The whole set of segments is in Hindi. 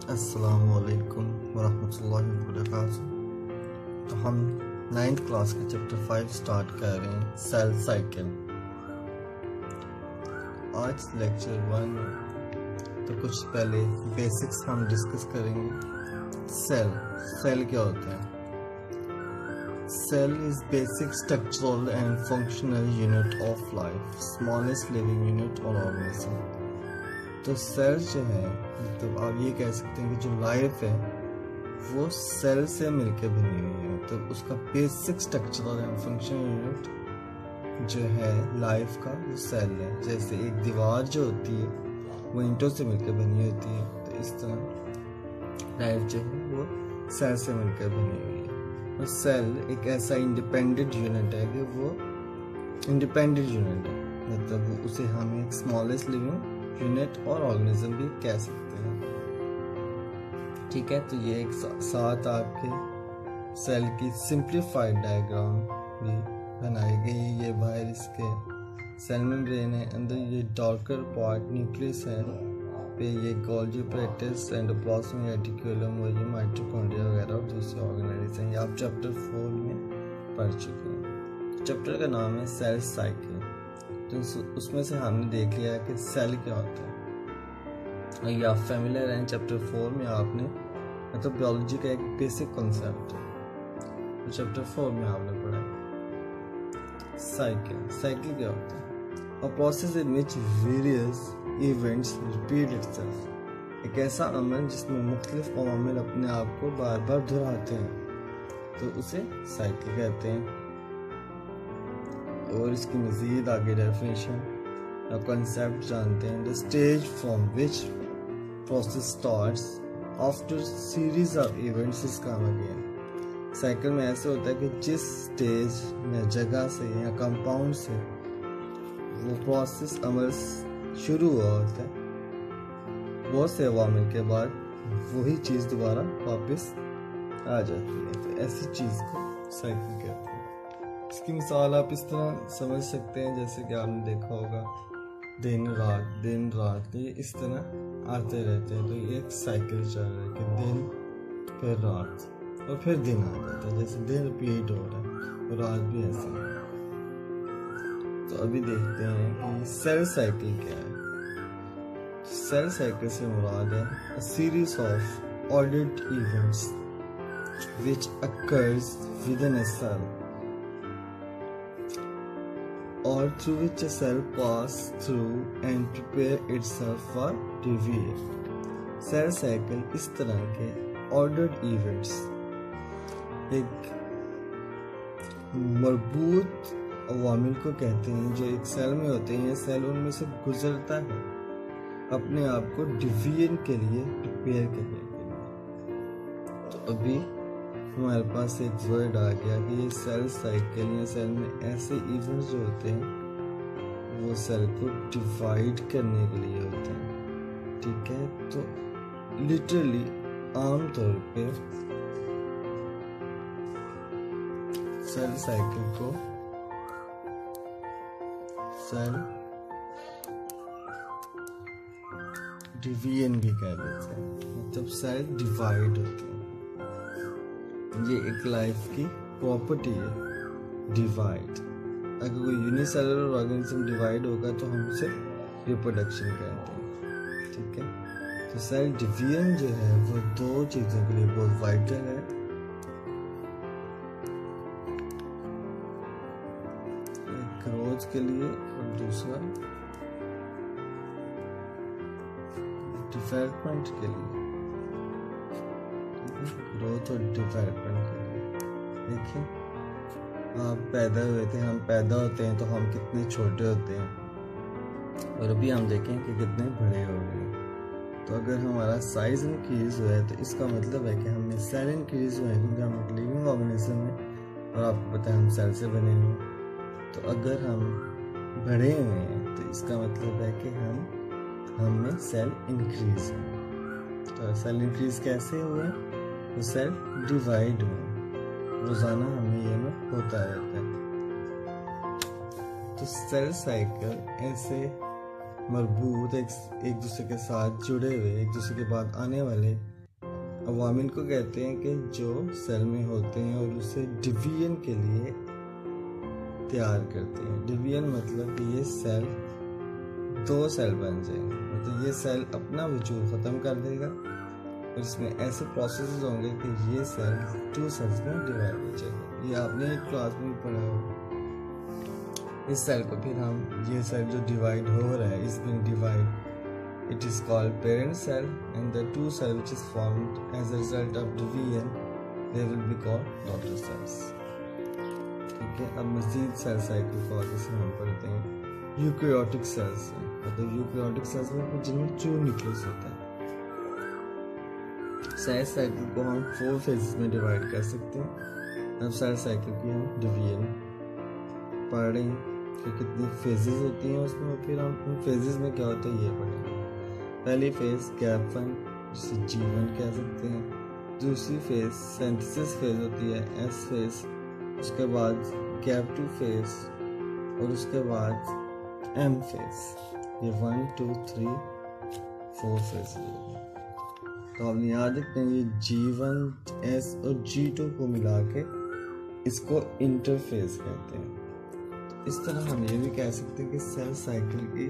अस्सलामुअलैकुम वरहमतुल्लाहि वबरकातुहू। तो हम 9th क्लास का चैप्टर 5 स्टार्ट कर रहे हैं, सेल साइकिल। आज लेक्चर 1 में तो कुछ पहले बेसिक्स हम डिस्कस करेंगे। सेल क्या होता है? Cell is basic structural and functional unit of life, smallest living unit और ऑर्गेनिज्म। तो सेल जो है, मतलब आप ये कह सकते हैं कि जो लाइफ है वो सेल से मिलकर बनी हुई है। तो उसका basic structural and functional unit जो है लाइफ का, वो सेल है। जैसे एक दीवार जो होती है वो ईंटों से मिलकर बनी होती है, तो इस तरह लाइफ जो है वो सेल से मिलकर बनी हुई है। और सेल एक ऐसा इंडिपेंडेंट यूनिट है कि वो इंडिपेंडेंट यूनिट है, मतलब उसे हम एक स्मॉलेस्ट लिविंग यूनिट और ऑर्गेनिज्म भी कह सकते हैं। ठीक है, तो ये एक साथ आपके सेल की सिंप्लीफाइड डायग्राम भी बनाई गई है। ये बाहर इसके सेल मेम्ब्रेन है, अंदर ये डार्कर पार्ट न्यूक्लियस है, पे ये गोल्गी एपैरेटस, एंडोप्लाज्म, रेटिकुलम और ये माइटोकॉन्ड्रिया वगैरह और दूसरे ऑर्गेनेल्स हैं। ये आप चैप्टर 4 में पढ़ चुके हैं। चैप्टर का नाम है सेल साइकिल। तो उसमें से हमने देख लिया कि सेल क्या होता है, और ये आप फेमिलियर हैं। चैप्टर 4 में आपने मतलब बायोलॉजी का एक बेसिक कॉन्सेप्ट है, तो चैप्टर 4 में आपने पढ़ा साइकिल क्या होता है? A process in which various events repeat itself. एक ऐसा अमल जिसमें मुख्तलिफ अवामिल अपने आप को बार बार दोहराते हैं, तो उसे साइकिल कहते हैं। और इसकी मज़ीद आगे डेफिनेशन या कॉन्सेप्ट जानते हैं। The stage from which process starts after series of events is come again. Cycle में ऐसे होता है कि जिस स्टेज में जगह से या कंपाउंड से वो प्रोसेस अमल शुरू हुआ होता है, बहुत से अवामिल के बाद वही चीज़ दोबारा वापस आ जाती है। तो ऐसी चीज़ को साइकिल कहते हैं। इसकी मिसाल आप इस तरह समझ सकते हैं, जैसे कि आपने देखा होगा दिन रात ये इस तरह आते रहते हैं। तो ये एक साइकिल चल रहा है कि दिन फिर रात और फिर दिन आ जाता है, जैसे दिन रिपीट हो रहा है और रात भी ऐसे है। तो अभी देखते हैं कि सेल साइकिल क्या है। सेल साइकिल से मुराद है a series of ordered events which occurs within a cell or through which a cell pass through and prepare itself for deviate. Cell cycle इस तरह के ऑर्डर्ड इवेंट्स एक मरबूत अवामिल को कहते हैं जो एक सेल में होते हैं। सेल उनमें से गुजरता है अपने आप को डिवीजन के लिए प्रिपेयर करने के लिए। तो अभी हमारे पास एक वर्ड आ गया कि ये सेल साइकिल या सेल में ऐसे इवेंट्स जो होते हैं वो सेल को डिवाइड करने के लिए होते हैं। ठीक है, तो लिटरली आम तौर पे सेल साइकिल को सेल डिवीजन भी कह देते हैं, मतलब सेल डिवाइड होते हैं। ये एक लाइफ की प्रॉपर्टी है, डिवाइड। अगर कोई यूनिसेलुलर ऑर्गेनिज्म डिवाइड होगा तो हम उसे रिप्रोडक्शन कहते हैं। ठीक है, तो सेल डिवीजन जो है वो दो चीज़ों के लिए बहुत वाइटल है। एक ग्रोथ के लिए और दूसरा डेवलपमेंट के लिए। ग्रोथ और डेवलपमेंट के लिए। देखिए, आप पैदा हुए थे, हम पैदा होते हैं तो हम कितने छोटे होते हैं और अभी हम देखें कि कितने बड़े हो गए। तो अगर हमारा साइज इंक्रीज हुआ है तो इसका मतलब है कि हमें सेल इंक्रीज हुए हैं, क्योंकि हम एक लिविंग ऑर्गेनिज्म है और आपको पता है हम सेल से बने हुए हैं। तो अगर हम बड़े हुए हैं तो इसका मतलब है कि हमें सेल इंक्रीज है। तो सेल इंक्रीज कैसे हुए? तो सेल डिवाइड हुए, रोजाना हमें ये में होता रहता है। तो सेल साइकिल ऐसे मरबूत एक दूसरे के साथ जुड़े हुए, एक दूसरे के बाद आने वाले अवामिल को कहते हैं कि जो सेल में होते हैं और उसे डिवीजन के लिए तैयार करते हैं। डिवीजन मतलब कि ये सेल 2 सेल बन जाएंगे, मतलब ये सेल अपना वजूद ख़त्म कर देगा और इसमें ऐसे प्रोसेस होंगे कि ये सेल 2 सेल्स में डिवाइड हो जाएगा। ये आपने एक क्लास में पढ़ा होगा। इस सेल को फिर हम, ये सेल जो डिवाइड हो रहा है, इस being divide, it is called parent cell, and the 2 cell which is formed as a result of division, they will be called daughter cells। ठीक है, अब मज़ीद सेल साइकिल को आगे से हम पढ़ते हैं। यूकैरियोटिक सेल्स, मतलब यूकैरियोटिक सेल्स में जिनमें 2 न्यूक्लियस होता है। सेल साइकिल को हम 4 फेजेस में डिवाइड कर सकते हैं। अब सेल साइकिल की हम डिवीजन पढ़ रहे हैं कि कितनी फेजेस होती हैं उसमें, और फिर हम उन फेजेस में क्या होता है ये पढ़ेंगे। पहली फेज गैप 1, जिसे G1 कह सकते हैं। दूसरी फेज सिंथेसिस फेज होती है, S फेज। उसके बाद गैप 2 फेज और उसके बाद M फेज। ये 1 2 3 4 फेज होगी। तो आपने याद रखते हैं, ये G1, S और G2 को मिला के इसको इंटरफेज कहते हैं। तो इस तरह हम ये भी कह सकते हैं कि सेल साइकिल की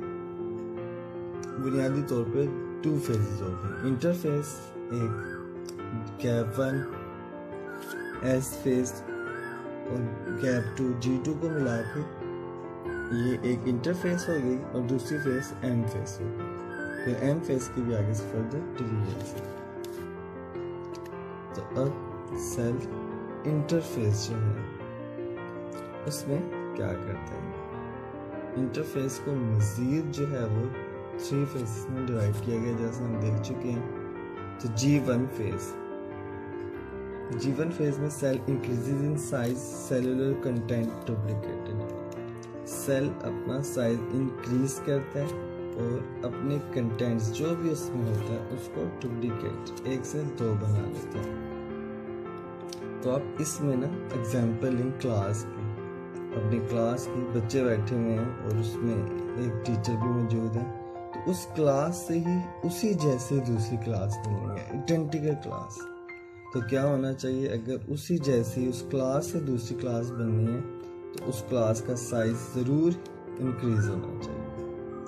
बुनियादी तौर पे 2 फेजेस होते हैं। इंटरफेज एक गैप 1 S फेज और गैप 2 G2 को मिला के ये एक इंटरफेस हो गई, और दूसरी फेज M फेज हो गई। फिर M फेज की भी आगे से फर्दर डिवीजन है। तो अब सेल इंटरफेस जो है उसमें क्या करते हैं। इंटरफेस को मजीद जो है वो 3 फेजेस में डिवाइड किया गया, जैसे हम देख चुके हैं। तो G1 फेज में cell increases in size, cellular content duplicated. Cell अपना साइज इंक्रीज करता है और अपने कंटेंट्स जो भी उसमें होता है उसको डुप्लीकेट 1 से 2 बना लेता है। तो आप इसमें ना एग्जाम्पल इन क्लास की, अपनी क्लास की बच्चे बैठे हुए हैं और उसमें एक टीचर भी मौजूद है, तो उस क्लास से ही उसी जैसे दूसरी क्लास बननी है, आइडेंटिकल क्लास। तो क्या होना चाहिए, अगर उसी जैसी उस क्लास से दूसरी क्लास बननी है तो उस क्लास का साइज ज़रूर इंक्रीज होना चाहिए।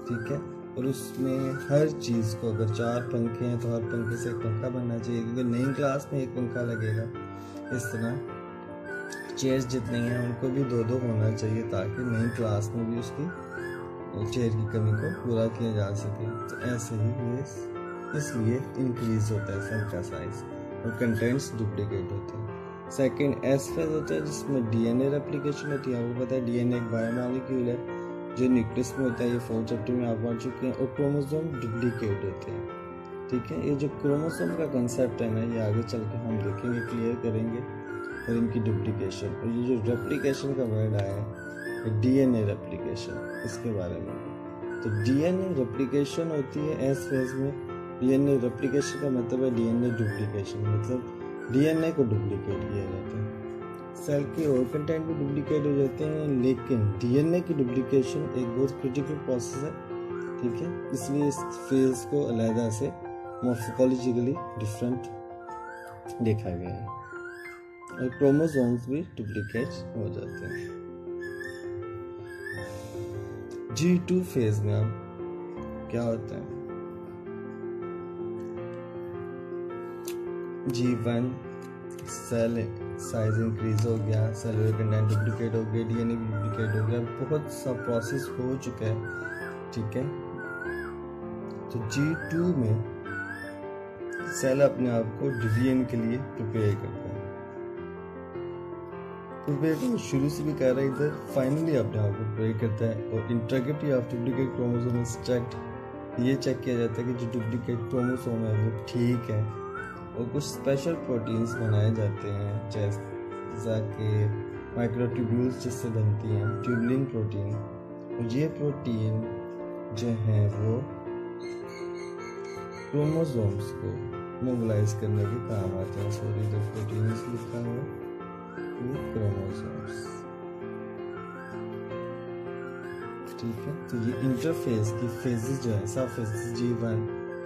ठीक है, और उसमें हर चीज़ को, अगर 4 पंखे हैं तो हर पंखे से 1 पंखा बनना चाहिए, क्योंकि नई क्लास में 1 पंखा लगेगा। इस तरह चेयर्स जितनी हैं उनको भी 2-2 होना चाहिए, ताकि नई क्लास में भी उसकी चेयर की कमी को पूरा किया जा सके। तो ऐसे ही ये इसलिए इंक्रीज होता है सेल का साइज और कंटेंट्स डुप्लीकेट होते हैं। सेकंड एस फेज होता है, जिसमें डीएनए रेप्लिकेशन होती है। आपको पता है डीएनए एक बायोमॉलिक्यूल है जो न्यूक्लियस में होता है, ये 4th चैप्टर में आप पढ़ चुके हैं। और क्रोमोसोम डुप्लीकेट होते हैं। ठीक है, ये जो क्रोमोसोम का कंसेप्ट है ना, ये आगे चल के हम देखेंगे, क्लियर करेंगे, और इनकी डुप्लीकेशन। और ये जो रेप्लिकेशन का वर्ड आया है, डीएनए रेप्लिकेशन, इसके बारे में। तो डीएनए रेप्लिकेशन होती है एस फेज में। डीएनए रेप्लिकेशन का मतलब है डीएनए डुप्लीकेशन, मतलब डीएनए को डुप्लीकेट किया जाता है। सेल के और कंटेंट भी डुप्लीकेट हो जाते हैं, लेकिन डीएनए की डुप्लीकेशन एक बहुत क्रिटिकल प्रोसेस है। ठीक है, इसलिए इस फेज को अलग से मॉर्फोलॉजिकली डिफरेंट देखा गया है। और क्रोमोसोम्स भी डुप्लीकेट हो जाते हैं। G2 फेज में अब क्या होता है, G1 सेल साइज इंक्रीज हो गया, सेलुलर कंटेंट डुप्लीकेट हो गया, डीएनए डुप्लीकेट हो गया, बहुत सा प्रोसेस हो चुका है। ठीक है, तो G2 में सेल अपने आप को डिवीजन के लिए प्रिपेयर करता है। तो शुरू से भी कह रहा है, इधर फाइनली अपने आप को प्रिपेयर करता है। और integrity of duplicate chromosome is checked, ये चेक किया जाता है कि जो डुप्लीकेट क्रोमोसोम है वो ठीक है। और कुछ स्पेशल प्रोटीन्स बनाए जाते हैं, जैसा कि माइक्रोट्यूब्यूल्स जिससे बनती हैं, ट्यूबुलिन प्रोटीन। और ये प्रोटीन जो है वो क्रोमोसोम्स को मोबिलाइज करने के काम आते हैं। सॉरी, जो प्रोटीन्स लिखा हुआ है क्रोमोसोम्स। ठीक है, तो ये इंटरफेस की फेजेस जो है, सब फेजेस G1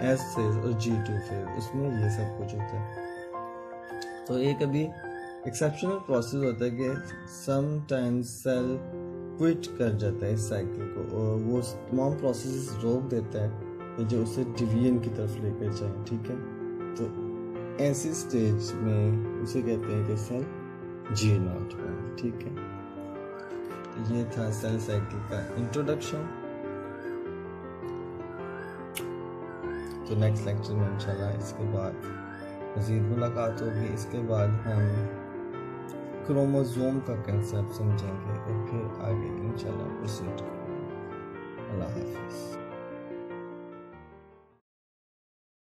S फेज और G2 फेज, उसमें ये सब कुछ होता है। तो ये कभी एक्सेप्शनल प्रोसेस होता है कि समटाइम्स सेल क्विट कर जाता है इस साइकिल को और वो तमाम प्रोसेस रोक देता है कि जो उसे डिवीजन की तरफ लेकर जाए, ठीक है। तो ऐसी स्टेज में उसे कहते हैं कि सेल G0 1, ठीक है। ये था सेल साइकिल का इंट्रोडक्शन। तो नेक्स्ट लेक्चर में इंशाल्लाह इसके बाद मज़ीद मुलाकात होगी। इसके बाद हम क्रोमोसोम का कंसेप्ट समझेंगे और फिर आगे इंशाल्लाह प्रोसीड करेंगे। अल्लाह हाफिज़।